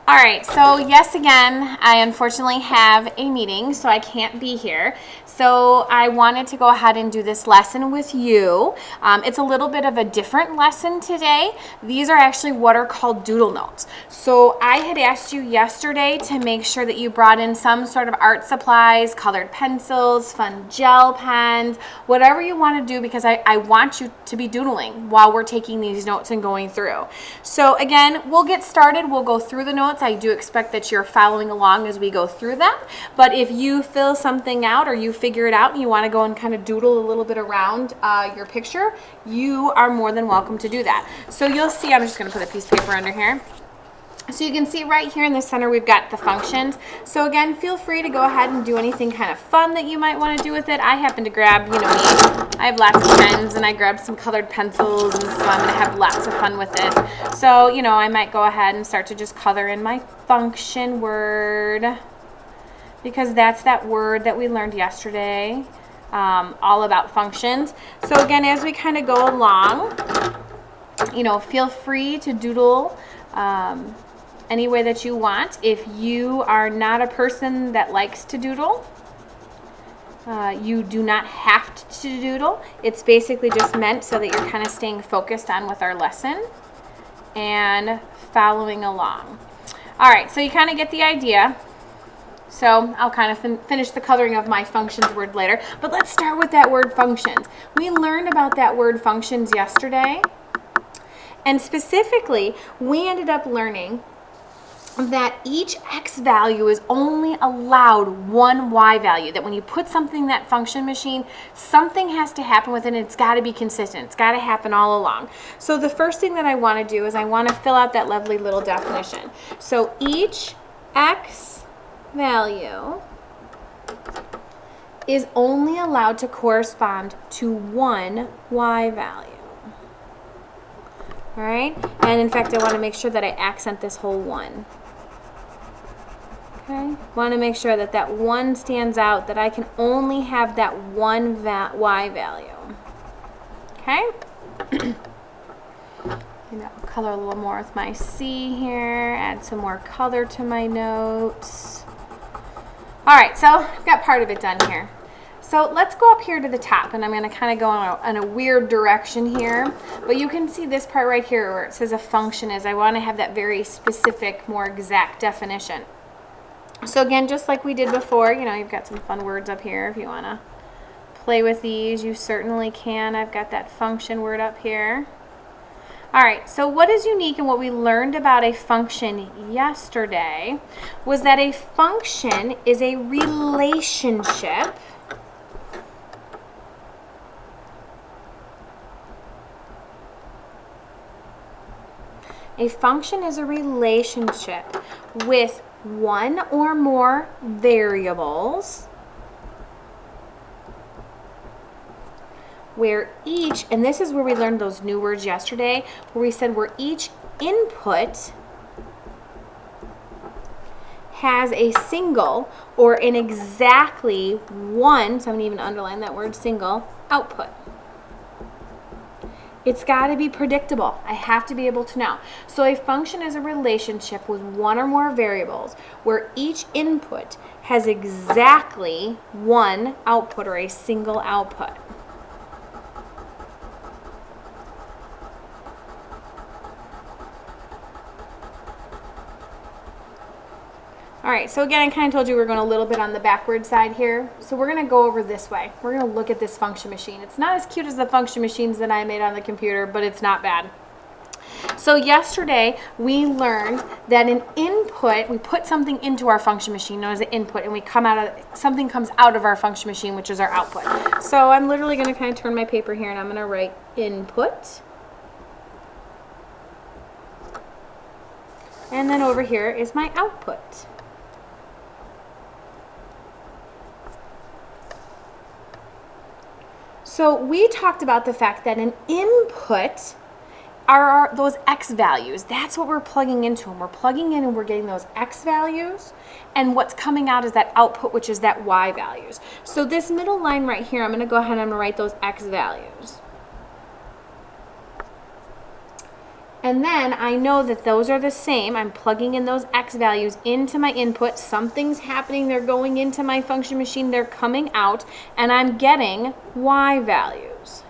All right, so yes, again, I unfortunately have a meeting, so I can't be here. So I wanted to go ahead and do this lesson with you. It's a little bit of a different lesson today. These are actually what are called doodle notes. So I had asked you yesterday to make sure that you brought in some sort of art supplies, colored pencils, fun gel pens, whatever you want to do, because I want you to be doodling while we're taking these notes and going through. So again, we'll get started. We'll go through the notes. I do expect that you're following along as we go through them, but if you fill something out or you figure it out and you want to go and kind of doodle a little bit around your picture, you are more than welcome to do that. So you'll see, I'm just going to put a piece of paper under here. So you can see right here in the center we've got the functions. So again, feel free to go ahead and do anything kind of fun that you might want to do with it. I happen to grab, you know me, I have lots of pens and I grabbed some colored pencils, and so I'm going to have lots of fun with this. So, you know, I might go ahead and start to just color in my function word, because that's that word that we learned yesterday, all about functions. So again, as we kind of go along, you know, feel free to doodle any way that you want. If you are not a person that likes to doodle, you do not have to doodle. It's basically just meant so that you're kind of staying focused on with our lesson and following along. All right, so you kind of get the idea. So I'll kind of finish the coloring of my functions word later, but let's start with that word functions. We learned about that word functions yesterday, and specifically we ended up learning that each x value is only allowed one y value, that when you put something in that function machine, something has to happen with it, and it's got to be consistent. It's got to happen all along. So the first thing that I want to do is I want to fill out that lovely little definition. So each x value is only allowed to correspond to one y value. All right, and in fact I want to make sure that I accent this whole one. Okay, want to make sure that that one stands out, that I can only have that one y value. Okay, and I'll color a little more with my C here, add some more color to my notes. All right, so I've got part of it done here. So let's go up here to the top, and I'm going to kind of go in a weird direction here, but you can see this part right here where it says a function is. I want to have that very specific, more exact definition. So again, just like we did before, you know, you've got some fun words up here. If you want to play with these, you certainly can. I've got that function word up here. All right, so what is unique and what we learned about a function yesterday was that a function is a relationship with one or more variables where each, and this is where we learned those new words yesterday, where we said where each input has a single or an exactly one, so I'm going to even underline that word single, output. It's got to be predictable. I have to be able to know. So a function is a relationship with one or more variables where each input has exactly one output or a single output. All right, so again, I kind of told you we're going a little bit on the backward side here. So we're going to go over this way. We're going to look at this function machine. It's not as cute as the function machines that I made on the computer, but it's not bad. So yesterday, we learned that an input, we put something into our function machine known as an input, and we come out of, something comes out of our function machine, which is our output. So I'm literally going to kind of turn my paper here, and I'm going to write input. And then over here is my output. So we talked about the fact that an input are those x values. That's what we're plugging into, and we're plugging in and we're getting those x values, and what's coming out is that output, which is that y values. So this middle line right here, I'm going to go ahead and I'm going to write those x values. And then I know that those are the same. I'm plugging in those x values into my input. Something's happening. They're going into my function machine. They're coming out. And I'm getting y values.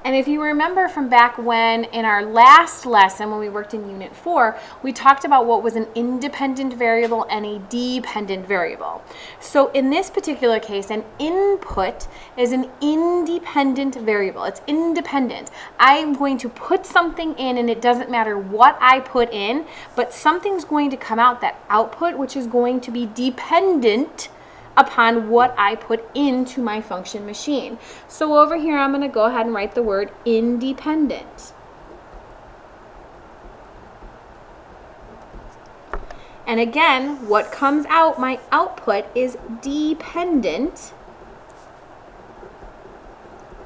And if you remember from back when in our last lesson when we worked in Unit 4, we talked about what was an independent variable and a dependent variable. So in this particular case, an input is an independent variable. It's independent. I'm going to put something in and it doesn't matter what I put in, but something's going to come out, that output, which is going to be dependent upon what I put into my function machine. So over here, I'm going to go ahead and write the word independent. And again, what comes out, my output, is dependent.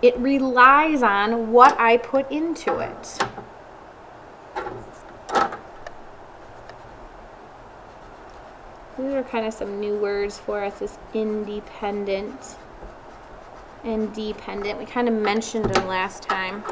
It relies on what I put into it. These are kind of some new words for us, this independent and dependent. We kind of mentioned them last time.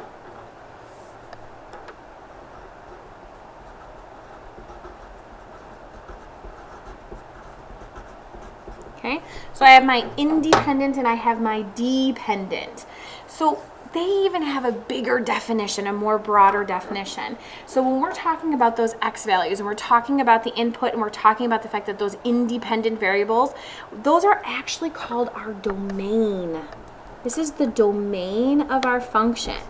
Okay, so I have my independent and I have my dependent. So they even have a bigger definition, a more broader definition. So when we're talking about those x values and we're talking about the input and we're talking about the fact that those independent variables, those are actually called our domain. This is the domain of our function.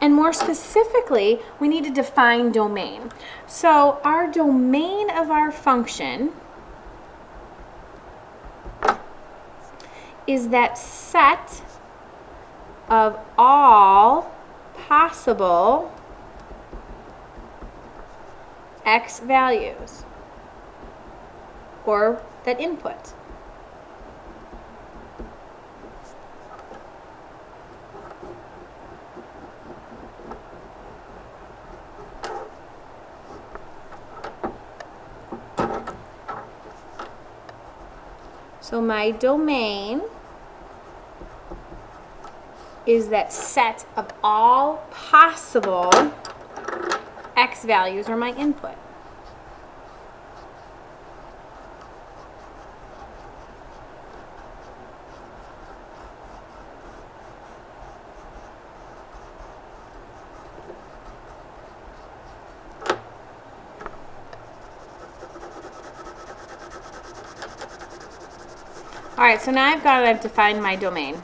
And more specifically, we need to define domain. So our domain of our function is that set of all possible x values, or that input. So my domain is that set of all possible x values, or my input. All right, so now I've defined my domain.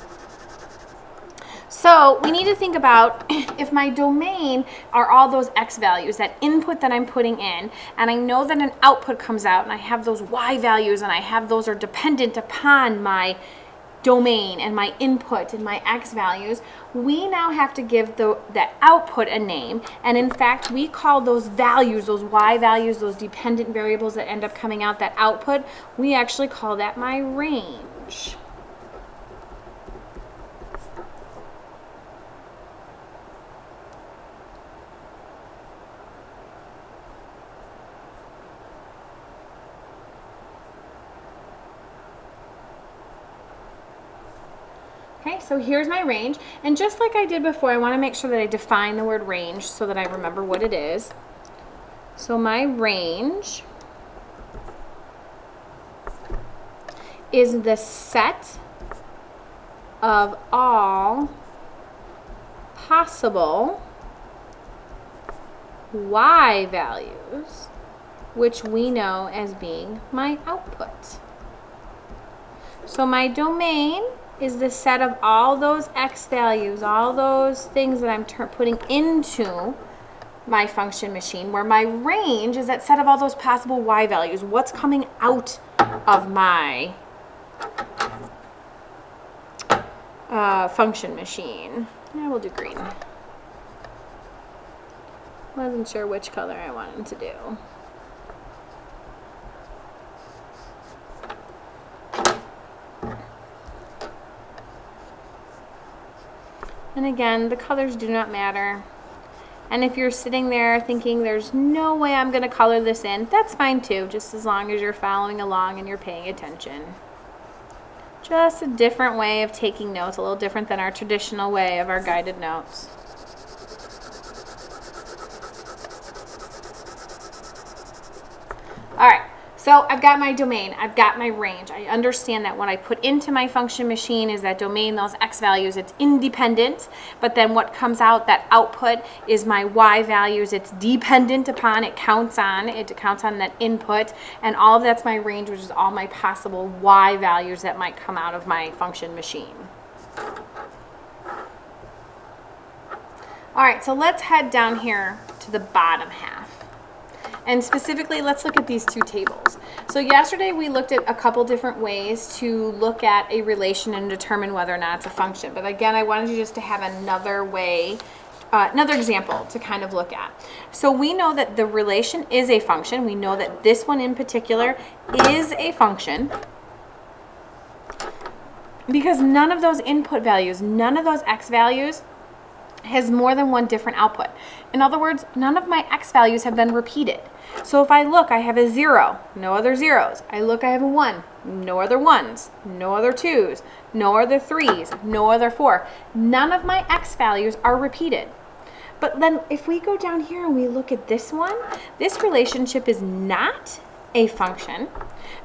So we need to think about if my domain are all those x values, that input that I'm putting in, and I know that an output comes out and I have those y values and I have those are dependent upon my domain and my input and my x values, we now have to give that output a name. And in fact, we call those values, those y values, those dependent variables that end up coming out, that output, we actually call that my range. Okay, so here's my range, and just like I did before, I want to make sure that I define the word range so that I remember what it is. So my range is the set of all possible y values, which we know as being my output. So my domain is the set of all those x values, all those things that I'm putting into my function machine, where my range is that set of all those possible y values, what's coming out of my function machine. Yeah, we'll do green. Wasn't sure which color I wanted to do. And again, the colors do not matter. And if you're sitting there thinking there's no way I'm going to color this in, that's fine too, just as long as you're following along and you're paying attention. Just a different way of taking notes, a little different than our traditional way of our guided notes. All right, so I've got my domain, I've got my range. I understand that what I put into my function machine is that domain, those x values, it's independent, but then what comes out, that output, is my y values. It's dependent upon, it counts on that input, and all of that's my range, which is all my possible y values that might come out of my function machine. All right, so let's head down here to the bottom half. And specifically, let's look at these two tables. So yesterday we looked at a couple different ways to look at a relation and determine whether or not it's a function. But again, I wanted you just to have another way, another example to kind of look at. So we know that the relation is a function. We know that this one in particular is a function because none of those input values, none of those x values has more than one different output. In other words, none of my x values have been repeated. So if I look, I have a 0, no other zeros. I look, I have a 1, no other 1s, no other 2s, no other 3s, no other 4. None of my x values are repeated. But then if we go down here and we look at this one, this relationship is not a function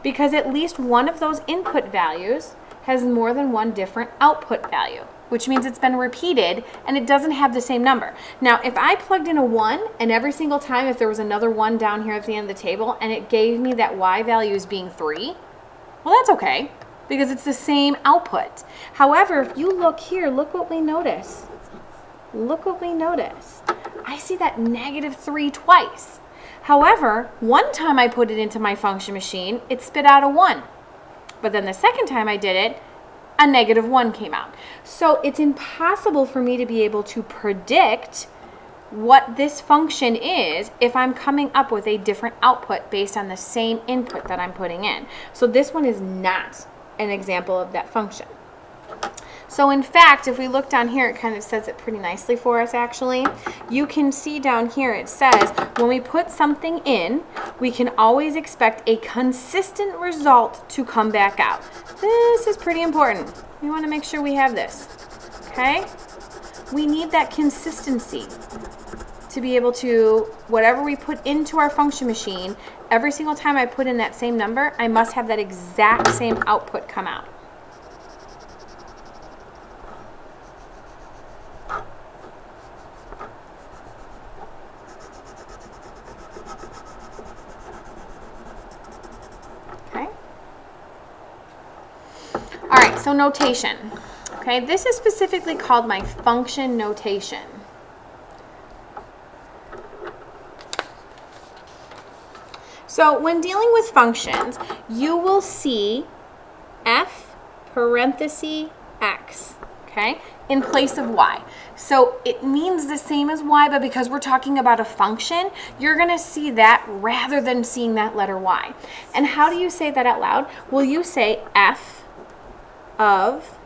because at least one of those input values has more than one different output value, which means it's been repeated and it doesn't have the same number. Now, if I plugged in a 1 and every single time if there was another 1 down here at the end of the table and it gave me that y value as being 3, well, that's okay because it's the same output. However, if you look here, look what we notice. Look what we notice. I see that -3 twice. However, one time I put it into my function machine, it spit out a 1. But then the second time I did it, a -1 came out. So it's impossible for me to be able to predict what this function is if I'm coming up with a different output based on the same input that I'm putting in. So this one is not an example of that function. So in fact, if we look down here, it kind of says it pretty nicely for us actually. You can see down here it says when we put something in, we can always expect a consistent result to come back out. This is pretty important. We want to make sure we have this, okay? We need that consistency to be able to, whatever we put into our function machine, every single time I put in that same number, I must have that exact same output come out. All right, so notation. Okay, this is specifically called my function notation. So when dealing with functions, you will see f parenthesis x, okay, in place of y. So it means the same as y, but because we're talking about a function, you're going to see that rather than seeing that letter y. And how do you say that out loud? Well, you say f of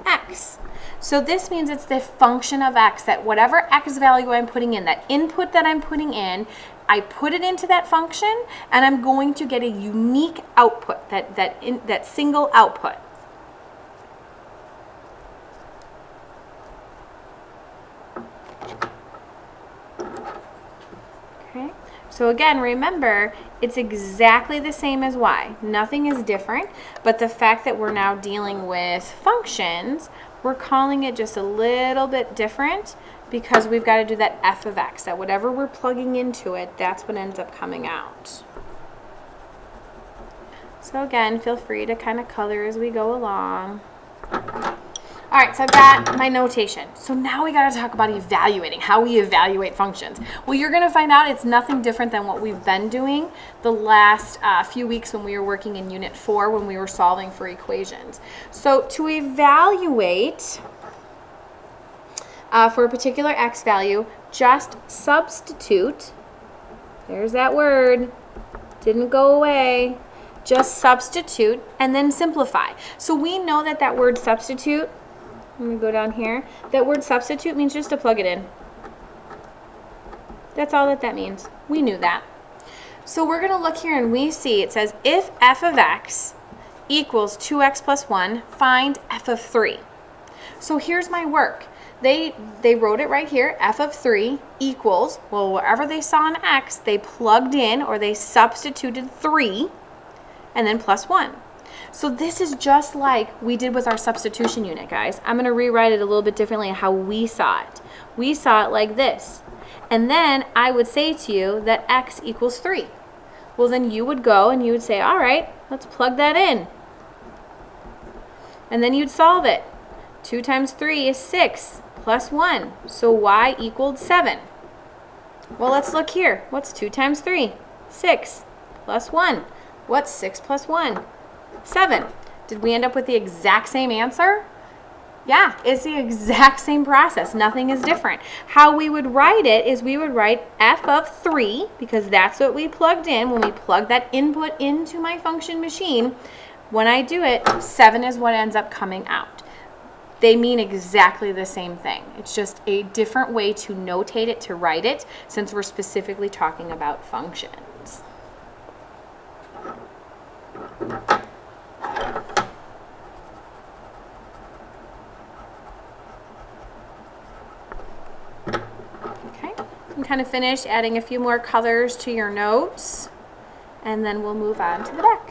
x. So this means it's the function of x, that whatever x value I'm putting in, that input that I'm putting in, I put it into that function and I'm going to get a unique output, that single output. Okay. So again, remember, it's exactly the same as y. Nothing is different, but the fact that we're now dealing with functions, we're calling it just a little bit different because we've got to do that f of x, that whatever we're plugging into it, that's what ends up coming out. So again, feel free to kind of color as we go along. All right, so I've got my notation. So now we got to talk about evaluating, how we evaluate functions. Well, you're going to find out it's nothing different than what we've been doing the last few weeks when we were working in Unit 4 when we were solving for equations. So to evaluate for a particular x value, just substitute, there's that word, didn't go away, just substitute and then simplify. So we know that that word substitute, I'm going to go down here, that word substitute means just to plug it in. That's all that means. We knew that. So we're going to look here and we see it says if f of x equals 2x plus 1, find f of 3. So here's my work. They wrote it right here, f of 3 equals, well, wherever they saw an x, they plugged in or they substituted 3 and then plus 1. So this is just like we did with our substitution unit, guys. I'm going to rewrite it a little bit differently how we saw it. We saw it like this. And then I would say to you that x equals 3. Well, then you would go and you would say, all right, let's plug that in. And then you'd solve it. 2 times 3 is 6 plus 1. So y equaled 7. Well, let's look here. What's 2 times 3? 6 plus 1. What's 6 plus 1? 7. Did we end up with the exact same answer? Yeah, it's the exact same process. Nothing is different. How we would write it is we would write f of 3, because that's what we plugged in. When we plug that input into my function machine, when I do it, 7 is what ends up coming out. They mean exactly the same thing. It's just a different way to notate it, to write it, since we're specifically talking about functions. Kind of finish adding a few more colors to your notes, and then we'll move on to the back.